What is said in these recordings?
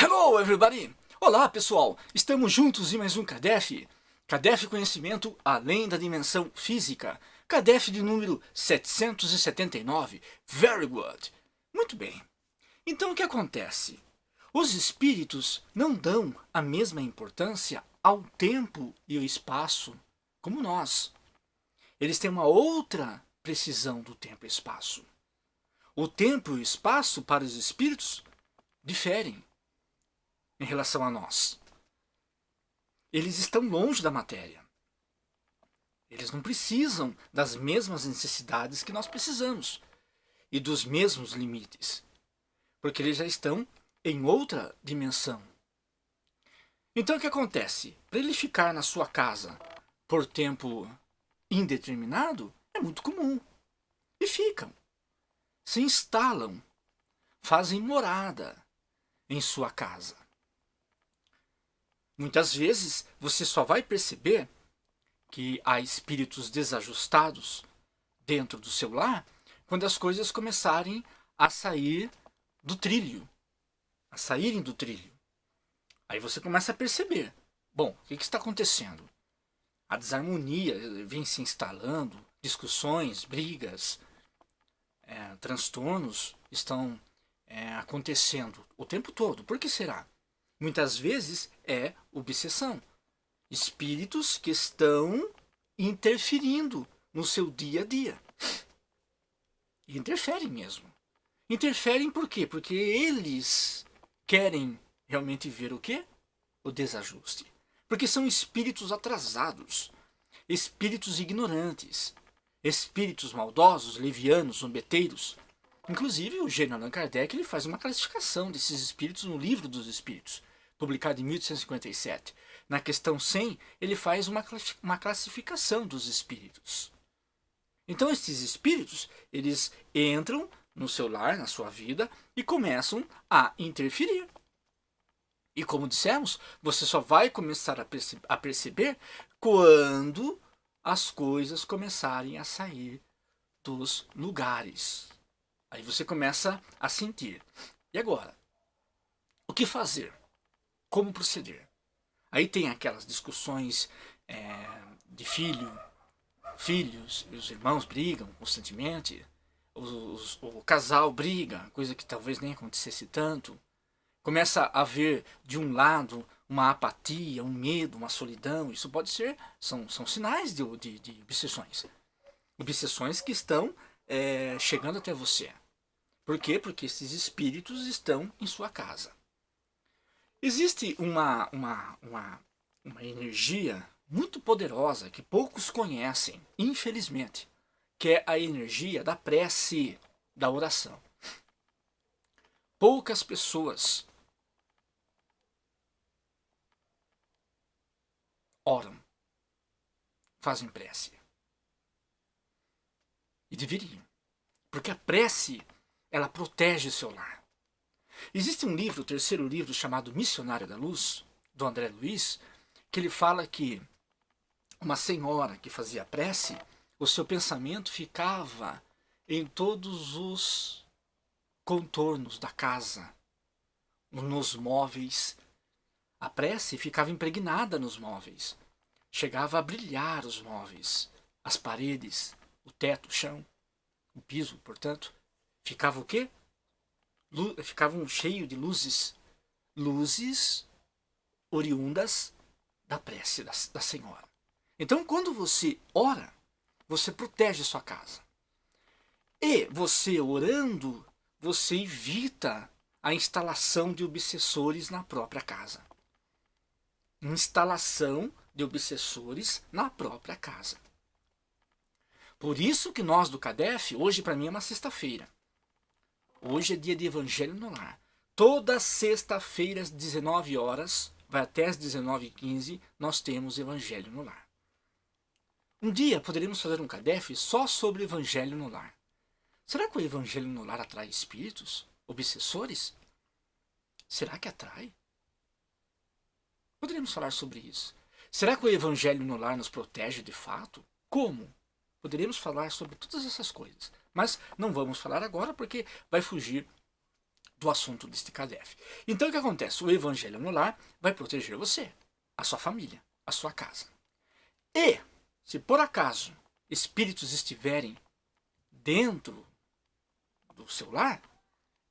Hello, everybody! Olá, pessoal! Estamos juntos em mais um CADEF. CADEF Conhecimento Além da Dimensão Física. CADEF de número 779. Very good! Muito bem. Então, o que acontece? Os espíritos não dão a mesma importância ao tempo e ao espaço como nós. Eles têm uma outra precisão do tempo e espaço. O tempo e o espaço para os espíritos diferem em relação a nós. Eles estão longe da matéria. Eles não precisam das mesmas necessidades que nós precisamos e dos mesmos limites, porque eles já estão em outra dimensão. Então o que acontece? Para ele ficar na sua casa por tempo indeterminado, é muito comum. E ficam. Se instalam. Fazem morada em sua casa. Muitas vezes você só vai perceber que há espíritos desajustados dentro do seu lar quando as coisas começarem a sair do trilho, a saírem do trilho. Aí você começa a perceber, bom, o que está acontecendo? A desarmonia vem se instalando, discussões, brigas, transtornos estão acontecendo o tempo todo. Por que será? Muitas vezes é obsessão. Espíritos que estão interferindo no seu dia a dia. E interferem mesmo. Interferem por quê? Porque eles querem realmente ver o quê? O desajuste. Porque são espíritos atrasados, espíritos ignorantes, espíritos maldosos, levianos, zombeteiros. Inclusive, o gênio Allan Kardec ele faz uma classificação desses espíritos no Livro dos Espíritos, publicado em 1857. Na questão 100, ele faz uma classificação dos espíritos. Então, esses espíritos, eles entram no seu lar, na sua vida, e começam a interferir. E como dissemos, você só vai começar a perceber quando as coisas começarem a sair dos lugares. Aí você começa a sentir. E agora? O que fazer? Como proceder? Aí tem aquelas discussões de filhos, os irmãos brigam constantemente, o casal briga, coisa que talvez nem acontecesse tanto. Começa a haver de um lado uma apatia, um medo, uma solidão. Isso pode ser, são sinais de obsessões. Obsessões que estão chegando até você. Por quê? Porque esses espíritos estão em sua casa. Existe uma energia muito poderosa que poucos conhecem, infelizmente, que é a energia da prece, da oração. Poucas pessoas oram, fazem prece. E deveriam. Porque a prece, ela protege o seu lar. Existe um livro, o terceiro livro, chamado Missionário da Luz, do André Luiz, que ele fala que uma senhora que fazia prece, o seu pensamento ficava em todos os contornos da casa, nos móveis. A prece ficava impregnada nos móveis. Chegava a brilhar os móveis, as paredes, o teto, o chão, o piso, portanto. Ficava o quê? Ficavam cheios de luzes. Luzes oriundas da prece da Senhora. Então, quando você ora, você protege a sua casa. E você orando, você evita a instalação de obsessores na própria casa. Instalação de obsessores na própria casa. Por isso que nós do CADEF, hoje para mim é uma sexta-feira. Hoje é dia de Evangelho no Lar. Toda sexta-feira às 19 horas, vai até às 19h15, nós temos Evangelho no Lar. Um dia poderíamos fazer um CADEF só sobre Evangelho no Lar. Será que o Evangelho no Lar atrai espíritos? Obsessores? Será que atrai? Poderíamos falar sobre isso. Será que o Evangelho no Lar nos protege de fato? Como? Poderíamos falar sobre todas essas coisas. Mas não vamos falar agora porque vai fugir do assunto deste CADEF. Então o que acontece? O Evangelho no Lar vai proteger você, a sua família, a sua casa. E, se por acaso espíritos estiverem dentro do seu lar,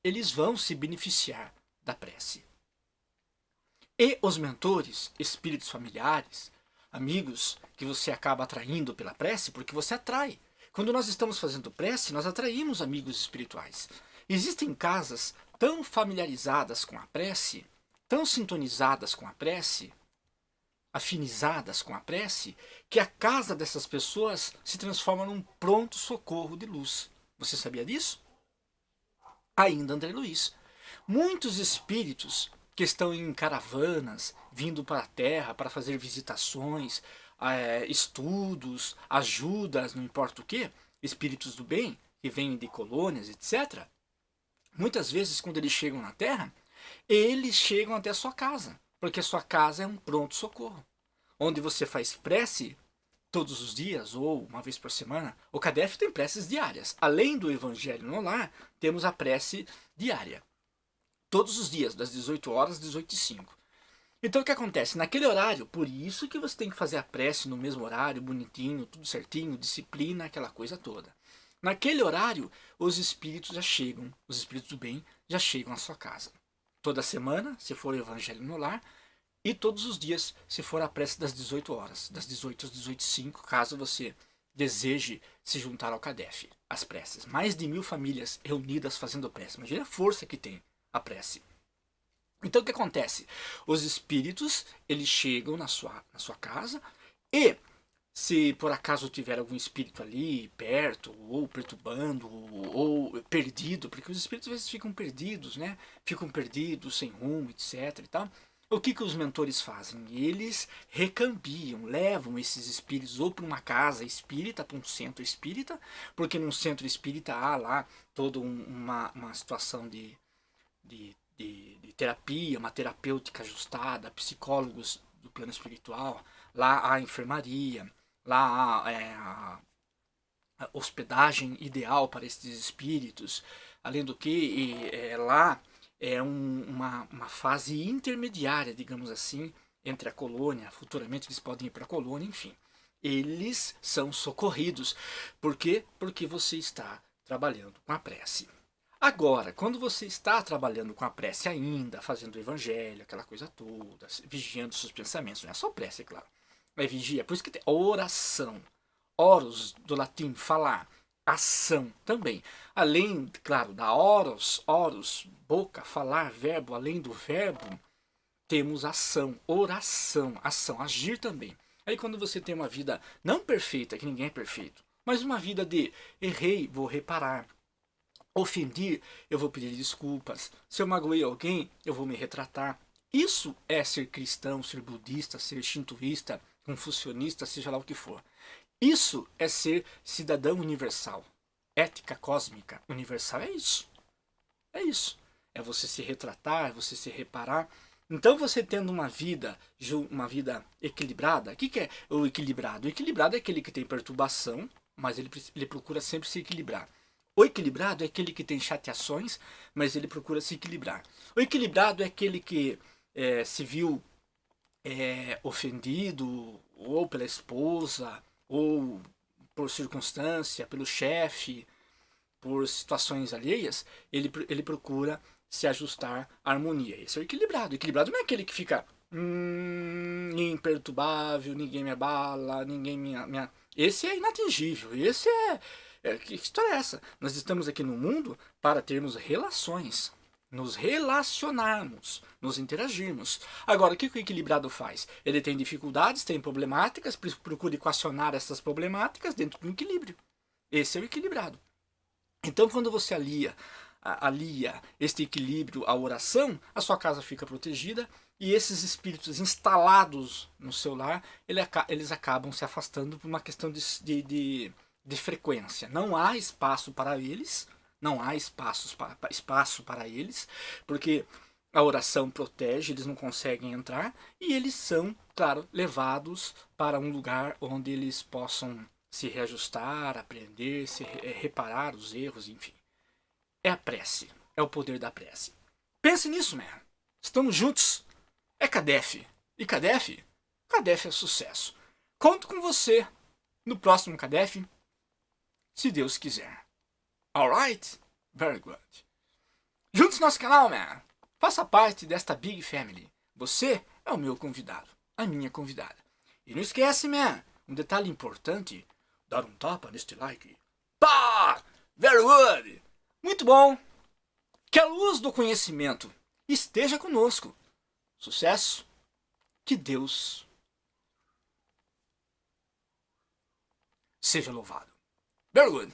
eles vão se beneficiar da prece. E os mentores, espíritos familiares, amigos que você acaba atraindo pela prece, porque você atrai. Quando nós estamos fazendo prece, nós atraímos amigos espirituais. Existem casas tão familiarizadas com a prece, tão sintonizadas com a prece, afinizadas com a prece, que a casa dessas pessoas se transforma num pronto-socorro de luz. Você sabia disso? Ainda André Luiz. Muitos espíritos que estão em caravanas, vindo para a Terra para fazer visitações, estudos, ajudas, não importa o que, espíritos do bem, que vêm de colônias, etc. Muitas vezes, quando eles chegam na Terra, eles chegam até a sua casa, porque a sua casa é um pronto-socorro, onde você faz prece todos os dias ou uma vez por semana. O CADEF tem preces diárias. Além do Evangelho no Lar, temos a prece diária. Todos os dias, das 18 horas às 18h05. Então o que acontece? Naquele horário, por isso que você tem que fazer a prece no mesmo horário, bonitinho, tudo certinho, disciplina, aquela coisa toda. Naquele horário, os espíritos já chegam, os espíritos do bem já chegam à sua casa. Toda semana, se for o Evangelho no Lar, e todos os dias, se for a prece das 18 horas, das 18 às 18h05, caso você deseje se juntar ao CADEF. As preces. Mais de 1000 famílias reunidas fazendo prece. Imagina a força que tem a prece. Então o que acontece? Os espíritos, eles chegam na sua casa e, se por acaso tiver algum espírito ali perto, ou perturbando, ou perdido, porque os espíritos às vezes ficam perdidos, né? Ficam perdidos, sem rumo, etc. e tal. O que os mentores fazem? Eles recambiam, levam esses espíritos ou para uma casa espírita, para um centro espírita, porque num centro espírita há lá toda uma situação de terapia, uma terapêutica ajustada, psicólogos do plano espiritual, lá há enfermaria, lá há a hospedagem ideal para esses espíritos, além do que lá é uma fase intermediária, digamos assim, entre a colônia, futuramente eles podem ir para a colônia, enfim. Eles são socorridos. Por quê? Porque você está trabalhando com a prece. Agora, quando você está trabalhando com a prece ainda, fazendo o evangelho, aquela coisa toda, vigiando seus pensamentos, não é só prece, é claro. É vigia, por isso que tem oração. Oros, do latim, falar. Ação também. Além, claro, da oros, boca, falar, verbo, além do verbo, temos ação, oração, ação, agir também. Aí quando você tem uma vida não perfeita, que ninguém é perfeito, mas uma vida de errei, vou reparar. Ofendi, eu vou pedir desculpas. Se eu magoei alguém, eu vou me retratar. Isso é ser cristão, ser budista, ser shintoísta, confucionista, seja lá o que for. Isso é ser cidadão universal. Ética cósmica universal é isso. É isso. É você se retratar, é você se reparar. Então você tendo uma vida equilibrada, o que é o equilibrado? O equilibrado é aquele que tem perturbação, mas ele procura sempre se equilibrar. O equilibrado é aquele que tem chateações, mas ele procura se equilibrar. O equilibrado é aquele que se viu ofendido, ou pela esposa, ou por circunstância, pelo chefe, por situações alheias, ele procura se ajustar à harmonia. Esse é o equilibrado. O equilibrado não é aquele que fica imperturbável, ninguém me abala, ninguém me... Esse é inatingível, esse que história é essa? Nós estamos aqui no mundo para termos relações, nos relacionarmos, nos interagirmos. Agora, o que o equilibrado faz? Ele tem dificuldades, tem problemáticas, procura equacionar essas problemáticas dentro do equilíbrio. Esse é o equilibrado. Então, quando você alia este equilíbrio à oração, a sua casa fica protegida e esses espíritos instalados no seu lar, eles acabam se afastando por uma questão de frequência. Não há espaço para eles, não há espaço para eles, porque a oração protege, eles não conseguem entrar e eles são, claro, levados para um lugar onde eles possam se reajustar, aprender, reparar os erros, enfim. É a prece. é o poder da prece. Pense nisso, man. Estamos juntos. É Kadef. E Kadef? Kadef é sucesso. Conto com você no próximo Kadef, se Deus quiser. Alright? Very good. Juntos no nosso canal, man. Faça parte desta Big Family. Você é o meu convidado, a minha convidada. E não esquece, man, um detalhe importante. Dar um tapa neste like. Pá! Very good! Muito bom. Que a luz do conhecimento esteja conosco. Sucesso. Que Deus seja louvado. Very good.